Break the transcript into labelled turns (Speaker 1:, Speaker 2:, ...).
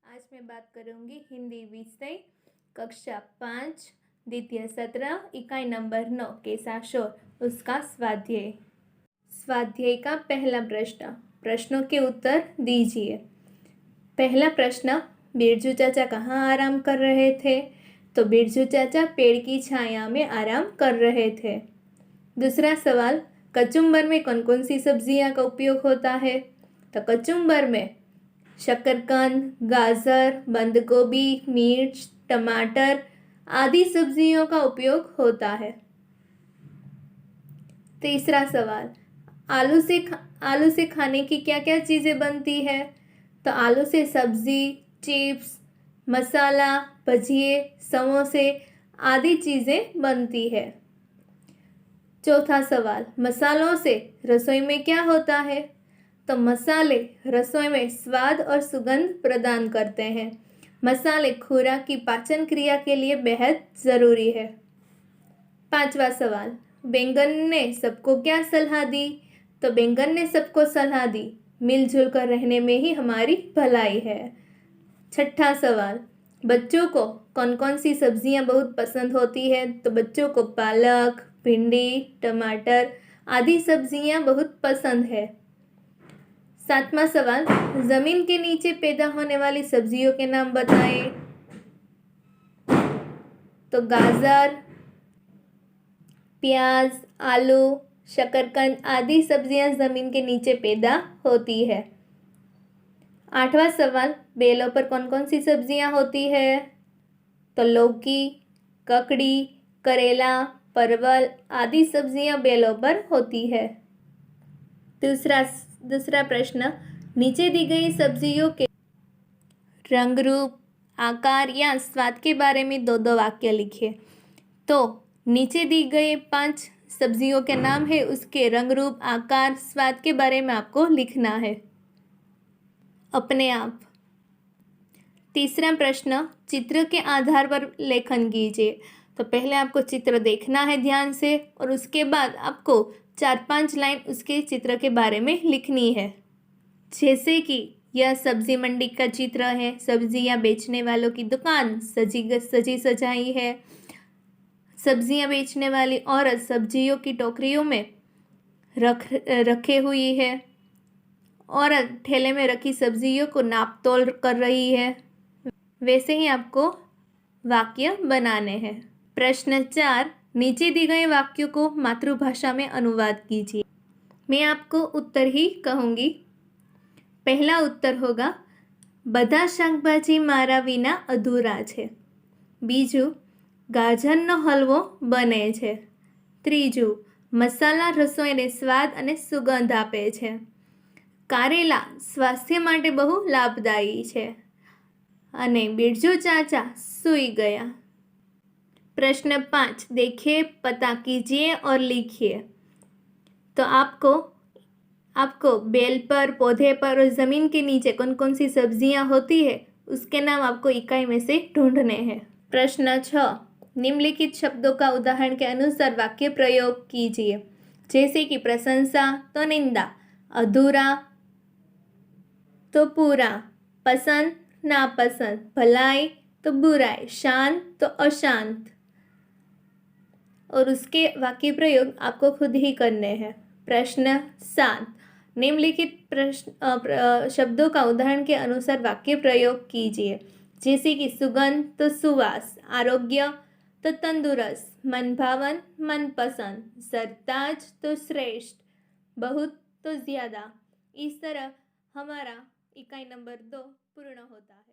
Speaker 1: आज मैं बात करूंगी हिंदी विषय कक्षा 5 द्वितीय सत्र इकाई नंबर 9 कैसा शोर उसका स्वाध्याय। स्वाध्याय का पहला प्रश्न, प्रश्नों के उत्तर दीजिए। पहला प्रश्न, बिरजू चाचा कहाँ आराम कर रहे थे? तो बिरजू चाचा पेड़ की छाया में आराम कर रहे थे। दूसरा सवाल, कचुम्बर में कौन कौन सी सब्जियां का उपयोग होता है? तो कचुम्बर में शकरकंद, गाजर, बंद गोभी, मिर्च, टमाटर आदि सब्जियों का उपयोग होता है। तीसरा सवाल, आलू से खाने की क्या क्या चीज़ें बनती है? तो आलू से सब्जी, चिप्स, मसाला, भजिए, समोसे आदि चीज़ें बनती है। चौथा सवाल, मसालों से रसोई में क्या होता है? तो मसाले रसोई में स्वाद और सुगंध प्रदान करते हैं। मसाले खुराक की पाचन क्रिया के लिए बेहद ज़रूरी है। पांचवा सवाल, बैंगन ने सबको क्या सलाह दी? तो बैंगन ने सबको सलाह दी, मिलजुल कर रहने में ही हमारी भलाई है। छठा सवाल, बच्चों को कौन कौन सी सब्जियां बहुत पसंद होती है? तो बच्चों को पालक, भिंडी, टमाटर आदि सब्जियां बहुत पसंद है। सातवां सवाल, जमीन के नीचे पैदा होने वाली सब्जियों के नाम बताएं। तो गाजर, प्याज, आलू, शकरकंद आदि सब्जियां जमीन के नीचे पैदा होती है। आठवां सवाल, बेलों पर कौन कौन सी सब्जियां होती है? तो लौकी, ककड़ी, करेला, परवल आदि सब्जियां बेलों पर होती है। दूसरा प्रश्न, नीचे दी गई सब्जियों के रंग, रूप, आकार या स्वाद के बारे में दो दो वाक्य लिखिए। तो नीचे दी गए 5 सब्जियों के नाम है, उसके रंग, रूप, आकार, स्वाद के बारे में आपको लिखना है अपने आप। तीसरा प्रश्न, चित्र के आधार पर लेखन कीजिए। तो पहले आपको चित्र देखना है ध्यान से और उसके बाद आपको 4-5 लाइन उसके चित्र के बारे में लिखनी है। जैसे कि यह सब्जी मंडी का चित्र है, सब्जियां बेचने वालों की दुकान सजी सजाई है, सब्जियां बेचने वाली औरत सब्जियों की टोकरियों में रखे हुई है, औरत ठेले में रखी सब्जियों को नाप तोल कर रही है। वैसे ही आपको वाक्य बनाने हैं। प्रश्न 4, नीचे दी गए वाक्यों को मातृभाषा में अनुवाद कीजिए। मैं आपको उत्तर ही कहूँगी। पहला उत्तर होगा, બધા શાકભાજી મારા વિના અધૂરા છે। બીજું, ગાજરનો હલવો બને છે। ત્રીજું, મસાલા રસોઈને સ્વાદ અને સુગંધ આપે છે। કારેલા સ્વાસ્થ્ય માટે બહુ લાભદાયી છે। અને બિરજુ ચાચા સૂઈ ગયા। प्रश्न 5, देखिए, पता कीजिए और लिखिए। तो आपको बेल पर, पौधे पर और ज़मीन के नीचे कौन कौन सी सब्जियां होती है उसके नाम आपको इकाई में से ढूंढने हैं। प्रश्न 6, निम्नलिखित शब्दों का उदाहरण के अनुसार वाक्य प्रयोग कीजिए। जैसे कि प्रशंसा तो निंदा, अधूरा तो पूरा, पसंद नापसंद, भलाई तो बुराई, शांत तो अशांत। और उसके वाक्य प्रयोग आपको खुद ही करने हैं। प्रश्न 7, निम्नलिखित शब्दों का उदाहरण के अनुसार वाक्य प्रयोग कीजिए। जैसे कि सुगंध तो सुवास, आरोग्य तो तंदुरुस्त, मनभावन मनपसंद, सरताज तो श्रेष्ठ, बहुत तो ज्यादा। इस तरह हमारा इकाई नंबर 2 पूर्ण होता है।